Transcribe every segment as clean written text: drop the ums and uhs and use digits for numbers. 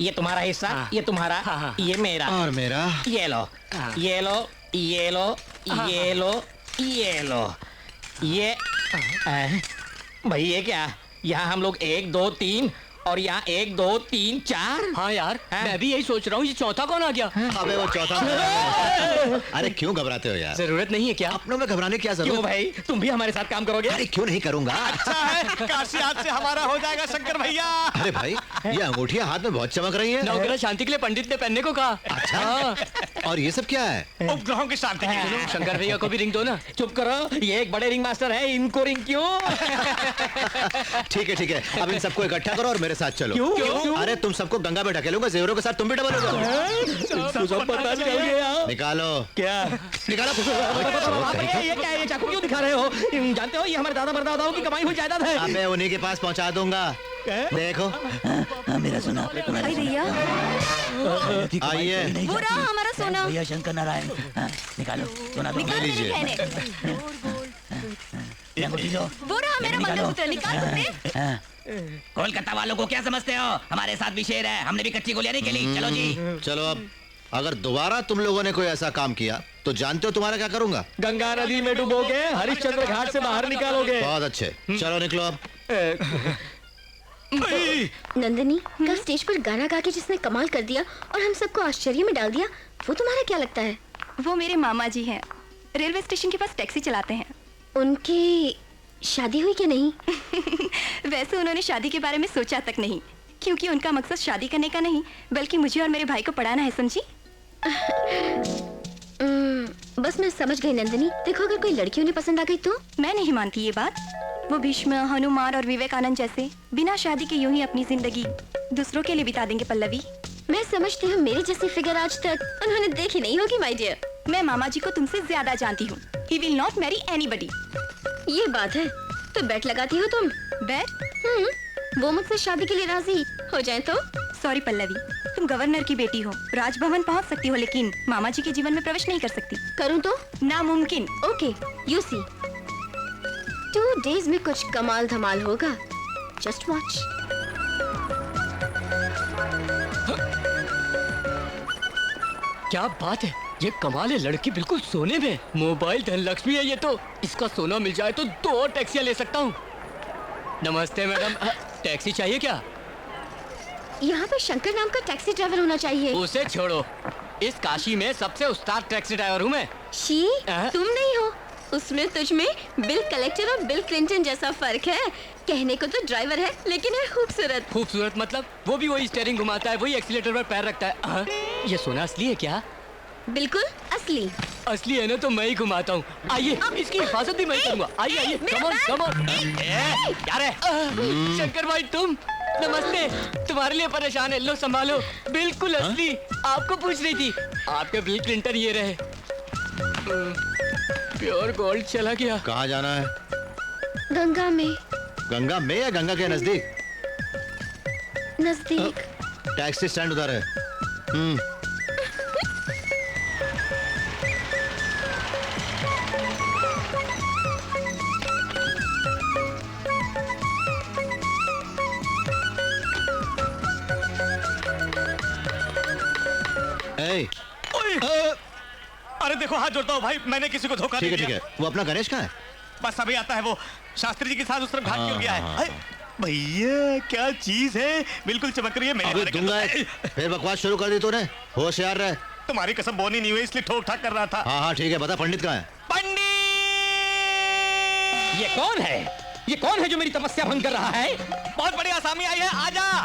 ये तुम्हारा हिस्सा, ये तुम्हारा, ये मेरा और मेरा। ये लो, ये लो, ये लो, ये लो, ये लो, ये भाई ये क्या? यहाँ हम लोग 1 2 3 और यहाँ 1 2 3 4। हाँ यार, मैं भी यही सोच रहा हूँ, ये चौथा कौन आ गया? अबे वो चौथा। अरे क्यों घबराते हो यार? जरूरत नहीं है क्या? अपनों में घबराने की क्या जरूरत? क्यों भाई, तुम भी हमारे साथ काम करोगे? अरे क्यों नहीं करूंगा? अच्छा है, काशी आज से हमारा हो जाएगा शंकर भैया। अरे भाई, ये अंगूठियां हाथ में बहुत चमक रही हैं। नवग्रह शांति के लिए पंडित ने पहनने को कहा। अच्छा, और ये सब क्या है? उपग्रहों की शांति के लिए। शंकर भैया को भी रिंग दो ना। चुप करो, ये एक बड़े रिंग मास्टर है, इनको रिंग क्यों? ठीक है, अब इन सबको इकट्ठा करो और मेरे साथ चलो। क्यों? अरे तुम सबको गंगा में ढकेलूंगा, जेवरों के साथ तुम भी डबल हो जाओ। सब पता चल गया। निकालो। क्या? निकालो। ये क्या है? ये चाकू क्यों दिखा रहे हो? जानते हो ये हमारे दादा परदादाओं की कमाई हुई जायदाद है। अबे उन्हीं के पास पहुंचा दूंगा। देखो। मेरा सोना। भाई भैया, आइए। वो रहा हमारा सोना। भैया शंकर नारायण, निकालो सोना। ले लीजिए। वो रहा मेरा मंगलसूत्र, निकाल तुमने। कोलकाता वालों को क्या समझते हो? हमारे साथ भी शेर है, हमने भी कच्ची गोलियां नहीं खेली। चलो जी। चलो अब अगर दोबारा तुम लोगों ने कोई ऐसा काम किया तो जानते हो तुम्हारा क्या करूंगा? गंगा नदी में डुबोगे, हरिश्चंद्र घाट से बाहर निकालोगे। बहुत अच्छे, चलो निकलो अब। नंदिनी, कल स्टेज पर गाना गा के जिसने कमाल कर दिया और हम सबको आश्चर्य में डाल दिया, वो तुम्हारा क्या लगता है? वो मेरे मामा जी हैं, रेलवे स्टेशन के पास टैक्सी चलाते हैं। उनकी शादी हुई कि नहीं? वैसे उन्होंने शादी के बारे में सोचा तक नहीं, क्योंकि उनका मकसद शादी करने का नहीं बल्कि मुझे और मेरे भाई को पढ़ाना है, समझी? बस मैं समझ गई नंदिनी। देखो अगर कोई लड़की उन्हें पसंद आ गई तो? मैं नहीं मानती ये बात। वो भीष्म, हनुमान और विवेकानंद जैसे बिना शादी के यूं ही अपनी जिंदगी दूसरों के लिए बिता देंगे पल्लवी। मैं समझती हूँ मेरी जैसी फिगर आज तक उन्होंने देखी नहीं होगी माय डियर। मैं मामा जी को तुमसे ज्यादा जानती हूँ। He will not marry anybody। ये बात है, तो बेट लगाती हो तुम? बेट? वो मुझसे शादी के लिए राजी हो जाए तो? सॉरी पल्लवी, तुम गवर्नर की बेटी हो, राजभवन पहुंच सकती हो लेकिन मामा जी के जीवन में प्रवेश नहीं कर सकती। करूं तो? नामुमकिन। ओके, यू सी 2 days में कुछ कमाल धमाल होगा। Just watch. क्या बात है, ये कमाल है, लड़की बिल्कुल सोने में। मोबाइल धनलक्ष्मी है ये तो। इसका सोना मिल जाए तो 2 और टैक्सियां ले सकता हूँ। नमस्ते मैडम, टैक्सी चाहिए क्या? यहाँ पे शंकर नाम का टैक्सी ड्राइवर होना चाहिए। उसे छोड़ो, इस काशी में सबसे उस्ताद टैक्सी ड्राइवर हूँ मैं। शी, तुम नहीं हो, उसमें तुझ में बिल कलेक्टर और बिल क्लिंटन जैसा फर्क है। कहने को तो ड्राइवर है लेकिन है खूबसूरत। खूबसूरत मतलब? वो भी वही स्टीयरिंग घुमाता है, वही एक्सीलेटर पर पैर रखता है। ये सोना असली है क्या? बिल्कुल असली। असली है ना तो मैं ही घुमाता हूँ। आइए, इसकी हिफाजत भी मैं करूँगा। आइए आइए, कम ऑन कम ऑन। क्या रे? शंकर भाई तुम, नमस्ते। तुम्हारे लिए परेशान है, लो संभालो। बिल्कुल असली, आपको पूछ रही थी। आपके बिल क्लिंटन ये रहे। प्योर गोल्ड चला गया। कहाँ जाना है? गंगा में। गंगा में या गंगा के नजदीक? नजदीक। टैक्सी स्टैंड उधर है। अरे देखो, हाथ जोड़ता हूँ भाई, मैंने किसी को धोखा नहीं दिया। ठीक है, वो अपना गणेश कहाँ है? बस अभी आता है, वो शास्त्री जी के साथ उस तरफ घाट क्यों गया है? भैया क्या चीज है, बिल्कुल चमक रही है। अबे दूंगा, फिर बकवास शुरू कर दी तूने। होशियार रहे। तुम्हारी कसम बोनी नहीं हुई इसलिए ठोक ठाक कर रहा था। हाँ ठीक है, बता पंडित कहाँ है? पंडित! ये कौन है? ये कौन है जो मेरी तपस्या भंग कर रहा है? बहुत बड़ी आसामी आई है, आजा।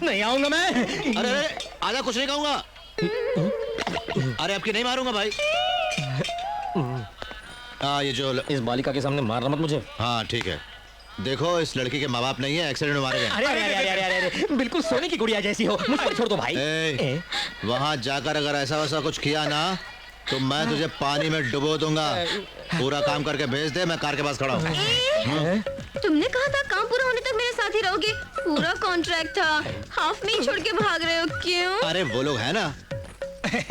नहीं आऊंगा मैं। अरे आजा, कुछ नहीं कहूंगा। अरे आपकी नहीं मारूंगा भाई। ये जो इस बालिका के सामने मारना मत मुझे। हाँ ठीक है, देखो इस लड़की के माँ बाप नहीं है, एक्सीडेंट में मारे गए। अरे अरे अरे अरे अरे अरे, बिल्कुल सोने की गुड़िया जैसी हो, मुझ पर छोड़ दो भाई। वहाँ जाकर अगर ऐसा वैसा कुछ किया ना तो मैं तुझे पानी में डुबो दूंगा। पूरा काम करके भेज दे, मैं कार के पास खड़ा हूँ। तुमने कहा था काम पूरा होने तक मेरे साथ ही रहोगे। पूरा कॉन्ट्रैक्ट था, हाफ में ही छोड़ के भाग रहे हो क्यों? अरे वो लोग है ना।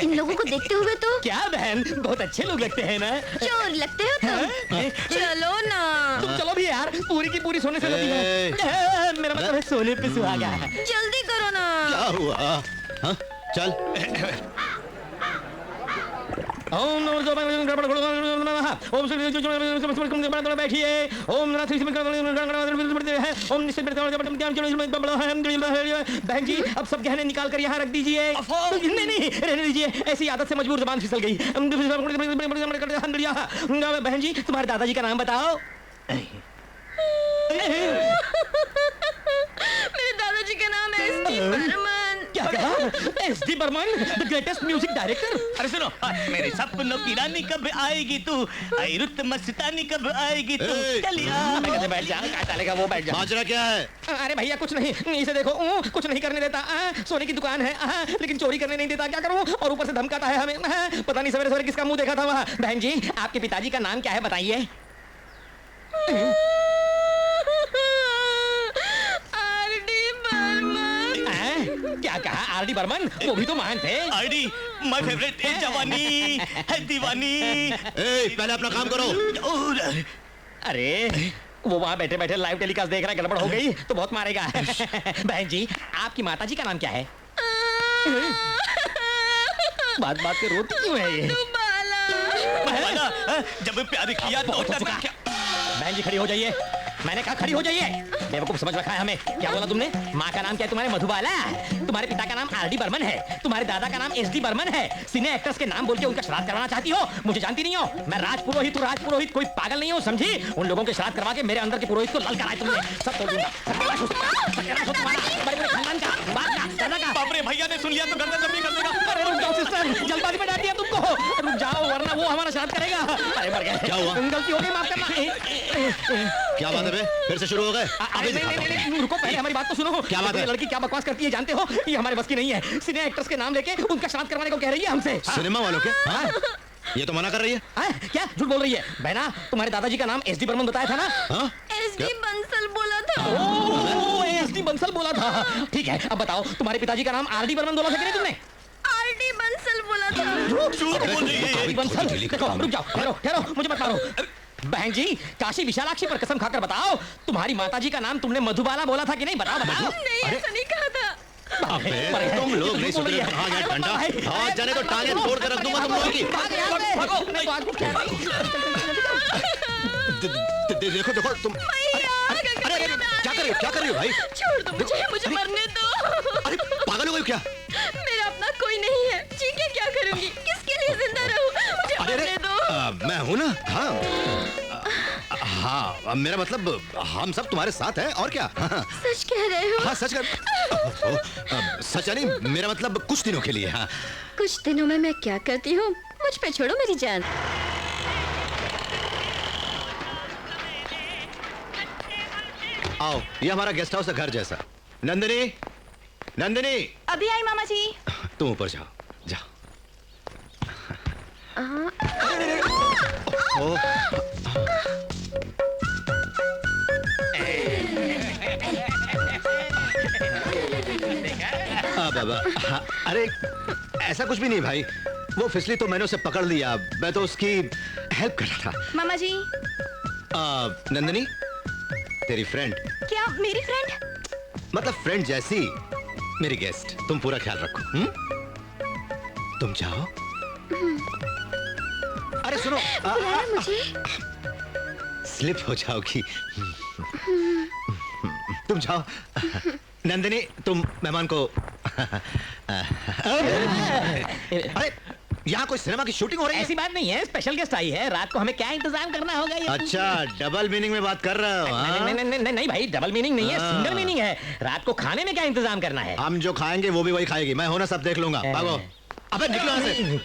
इन लोगों को देखते हुए तो क्या बहन, बहुत अच्छे लोग लगते हैं ना। चोर लगते हो तुम। चलो ना। तुम चलो भी यार, पूरी की पूरी सोने से लदी है। मेरा मतलब है सोने पे सुहागा। जल्दी करो क्या हुआ? हाँ? चल। ओम नमो ओम बैठिए। ओम बहन जी अब सब गहने निकाल कर यहाँ रख दीजिए। नहीं नहीं रहने दीजिए, ऐसी आदत से मजबूर जबान फिसल गई। बहन जी तुम्हारे दादाजी का नाम बताओ। मेरे दादाजी का नाम है एस.डी. बर्मन। क्या कहा? S D. Burman, the greatest music director. अरे सुनो, मेरे सपनों की रानी कब आएगी तू, आई रुत मस्तानी कब आएगी तू, चलिया। मैं कैसे बैठ जाऊं? क्या चलेगा वो बैठ जाओ। माजरा क्या है? अरे भैया कुछ नहीं, इसे देखो कुछ नहीं करने देता। सोने की दुकान है लेकिन चोरी करने नहीं देता। क्या करूं? और ऊपर से धमकाता है हमें। पता नहीं सवेरे सवेरे किसका मुंह देखा था वहाँ। बहन जी आपके पिताजी का नाम क्या है बताइए। आर.डी. बर्मन। क्या कहा? आर.डी. बर्मन? वो भी तो महान थे। आईडी माय फेवरेट है, जवानी है दीवानी। पहले अपना काम करो। अरे वो वहाँ बैठे बैठे लाइव टेलीकास्ट देख रहा है, गड़बड़ हो गई तो बहुत मारेगा। बहन जी आपकी माताजी का नाम क्या है? बात बात पे रोती क्यों है ये? जब प्यार किया तो बहन जी खड़ी हो जाइए। मैंने कहा खड़ी हो जाइए। बेवकूफ समझ रखा है हमें। क्या बोला तुमने? माँ का नाम क्या है तुम्हारे? मधुबाला। तुम्हारे पिता का नाम आर.डी. बर्मन है। तुम्हारे दादा का नाम एस.डी. बर्मन है। सिने एक्टर्स के नाम बोल के उनका श्राद्ध करवाना चाहती हो? मुझे जानती नहीं हो? मैं राजपुरोहित हूँ, राजपुरोहित। कोई पागल नहीं हो समझी? उन लोगों के श्राद्ध करवा के मेरे अंदर के पुरोहित को लल कराए तुमने। सब तोड़ दूंगा। बाप रे, भैया ने सुन लिया तो गर्दन जमीन कर देगा। अरे रुक जाओ सिस्टर, जल्दबाजी में डाल दिया तुमको। रुक जाओ वरना वो हमारा श्राद्ध करेगा। अरे मर गया। क्या हुआ? गलती हो गई, माफ करना। क्या बात है बे? फिर से शुरू हो गए? अरे नहीं, रुको पहले हमारी बात तो सुनो। क्या बात है? ये लड़की क्या बकवास करती है जानते हो? ये हमारे बस की नहीं है। सिने एक्टर्स के नाम लेके उनका श्राद्ध करवाने को कह रही है हमसे। सिनेमा वालों के? हाँ? ये तो मना कर रही है। क्या झूठ बोल रही है? बहना तुम्हारे दादाजी का नाम एस.डी. बर्मन बताया था ना? हाँ? एस.डी. बंसल बोला था। एस.डी. बंसल बोला था। ठीक है अब बताओ तुम्हारे पिताजी का नाम आर.डी. बर्मन बोला था कि नहीं तुमने? आर.डी. बंसल बोला था। झूठ बोल रही है। आर.डी. बंसल। देखो रुक जाओ, ठहरो, मुझे मत मारो। बहन जी काशी विशालाक्षी पर कसम खाकर बताओ तुम्हारी माताजी का नाम तुमने मधुबाला बोला था कि नहीं? बताओ। नहीं ऐसा नहीं कहा था। अबे तुम लोग नहीं सुन रहे। हाँ यार ठंडा। हाँ जाने तो टांगे तोड़ कर रख दूंगा तुम लोगों की। देखो तुम। अरे क्या कर रही हो भाई? छोड़ दो मुझे मरने दो। अरे पागल हो गई क्या? मेरा अपना कोई नहीं है, जी के क्या करूंगी? किसके लिए जिंदा रहूं? मुझे मरने दो। मैं हूँ ना। हाँ मेरा मतलब हम सब तुम्हारे साथ हैं और क्या। सच कह रहे हो? हाँ सच कर। सच नहीं, मेरा मतलब कुछ दिनों के लिए। हाँ कुछ दिनों में मैं क्या करती हूँ? मुझ पे छोड़ो मेरी जान। आओ, ये हमारा गेस्ट हाउस है, घर जैसा। नंदिनी अभी आई मामा जी। तुम ऊपर जाओ। बाबा अरे ऐसा कुछ भी नहीं भाई, वो फिसली तो मैंने उसे पकड़ लिया, मैं तो उसकी हेल्प कर रहा था। मामा जी। नंदिनी तेरी फ्रेंड। क्या मेरी फ्रेंड? मतलब फ्रेंड जैसी मेरी गेस्ट, तुम पूरा ख्याल रखो। तुम जाओ। अरे सुनो मुझे स्लिप हो जाओगी। तुम जाओ। नंदिनी तुम मेहमान को। अरे यहाँ कोई सिनेमा की शूटिंग हो रही है? ऐसी बात नहीं है, स्पेशल गेस्ट आई है, रात को हमें क्या इंतजाम करना होगा ये? अच्छा डबल मीनिंग में बात कर रहे हो? नहीं भाई डबल मीनिंग नहीं है, सिंगल मीनिंग है। रात को खाने में क्या इंतजाम करना है? हम जो खाएंगे वो भी वही खाएगी। मैं होना सब देख लूंगा। भागो। अबे निकलो यहाँ से।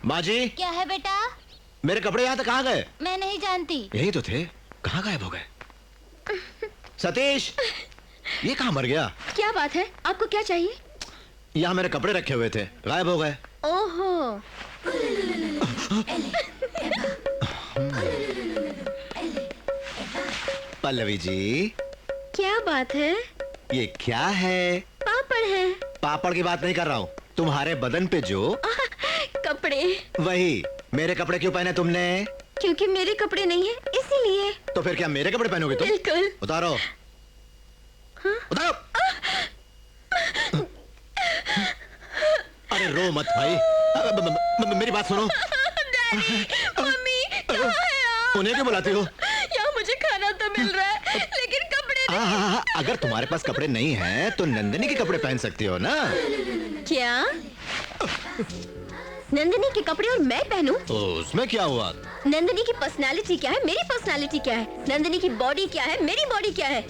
माँ जी। क्या है बेटा? मेरे कपड़े यहाँ तक कहाँ गए? मैं नहीं जानती। यही तो थे, कहाँ गायब हो गए? सतीश ये कहाँ मर गया? क्या बात है? आपको क्या चाहिए? यहाँ मेरे कपड़े रखे हुए थे, गायब हो गए। ओहो। पल्लवी जी क्या बात है? ये क्या है? पापड़ है। पापड़ की बात नहीं कर रहा हूँ, तुम्हारे बदन पे जो कपड़े। वही। मेरे कपड़े क्यों पहने तुमने? क्योंकि मेरे कपड़े नहीं है इसीलिए। तो फिर क्या मेरे कपड़े पहनोगे तुम? बिल्कुल। उतारो। हाँ? उतारो। अरे रो मत भाई। मेरी बात सुनो। डैडी, मम्मी, कहाँ है आप? उन्हें क्यों बुलाती हो? यहाँ मुझे खाना तो मिल रहा है, लेकिन कपड़े नहीं। हाँ, अगर तुम्हारे पास कपड़े नहीं हैं तो नंदिनी के कपड़े पहन सकती हो ना। क्या? नंदिनी के कपड़े और मैं पहनूं? तो उसमें क्या हुआ? नंदिनी की पर्सनालिटी क्या है, मेरी पर्सनालिटी क्या है? नंदिनी की बॉडी क्या है, मेरी बॉडी क्या है?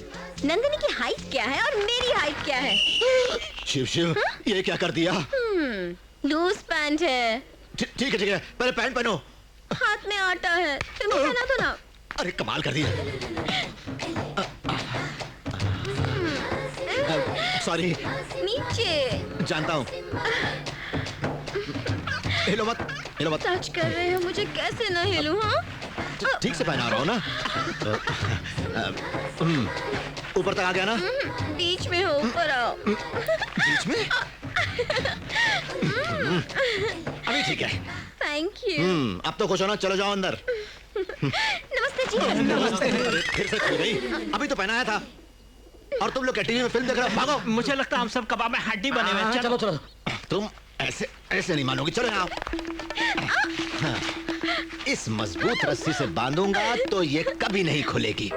नंदिनी की हाइट क्या है और मेरी हाइट क्या है? शिव शिव, ये क्या कर दिया? लूज पैंट है। ठीक है ठीक है, पहले पैंट पहनो। हाथ में आटा है, तुम पहना दो ना। अरे कमाल कर दिया। सॉरी। नीचे। जानता हूँ। हिलो मत, हिलो मत। टच कर रहे हो मुझे, कैसे ना हिलूं? हाँ, ठीक से पहना रहा हूँ ना। ऊपर तक आ गया ना? बीच में हो, ऊपर आओ। बीच में? अभी ठीक है। Thank you. अब तो खुश हो ना? चलो जाओ अंदर। नमस्ते जी। नमस्ते। फिर से खुल गई? अभी तो पहनाया था। और तुम लोग क्या टीवी में फिल्म देख रहे हो? भागो। मुझे लगता है हम सब कबाब में हड्डी बने हुए हैं। चलो चलो। तुम ऐसे ऐसे नहीं मानोगी। चलो यहाँ। हाँ, इस मजबूत रस्सी से बांधूंगा तो ये कभी नहीं खुलेगी।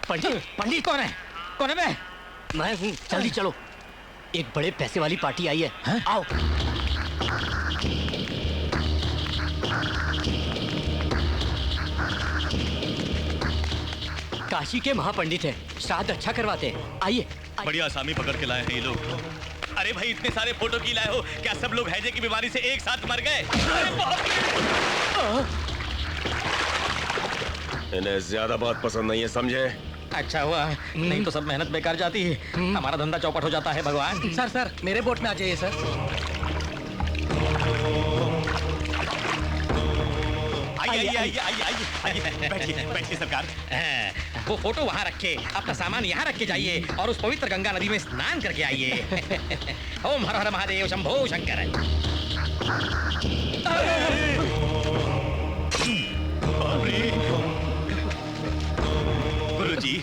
पंडित कौन है? कौन है बे? मैं हूँ, जल्दी चलो। एक बड़े पैसे वाली पार्टी आई है। आओ। काशी के महापंडित हैं, श्राद्ध अच्छा करवाते हैं। आइए। बढ़िया आसामी पकड़ के लाए हैं ये लोग। अरे भाई, इतने सारे फोटो की लाए हो, क्या सब लोग हैजे की बीमारी से एक साथ मर गए? अरे बाप रे! इन्हें ज्यादा बात पसंद नहीं है, समझे? अच्छा हुआ, नहीं तो सब मेहनत बेकार जाती है। हमारा धंधा चौपट हो जाता है भगवान। सर मेरे बोट में आ जाइए सर। आइए, बैठिए सरकार। वो फोटो वहाँ रखे, अपना सामान यहाँ रख के जाइए और उस पवित्र गंगा नदी में स्नान करके आइए। ओम हर हर महादेव शंभो शंकर। गुरुजी,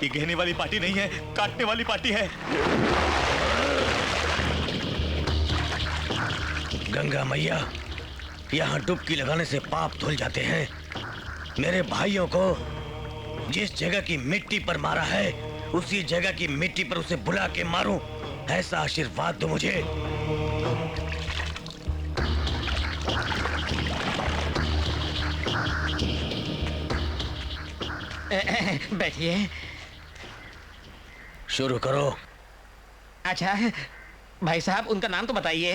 ये गहने वाली पार्टी नहीं है, काटने वाली पार्टी है। गंगा मैया, यहाँ डुबकी लगाने से पाप धुल जाते हैं। मेरे भाइयों को जिस जगह की मिट्टी पर मारा है, उसी जगह की मिट्टी पर उसे बुला के मारूं, ऐसा आशीर्वाद दो मुझे। बैठिए। शुरू करो। अच्छा भाई साहब, उनका नाम तो बताइए।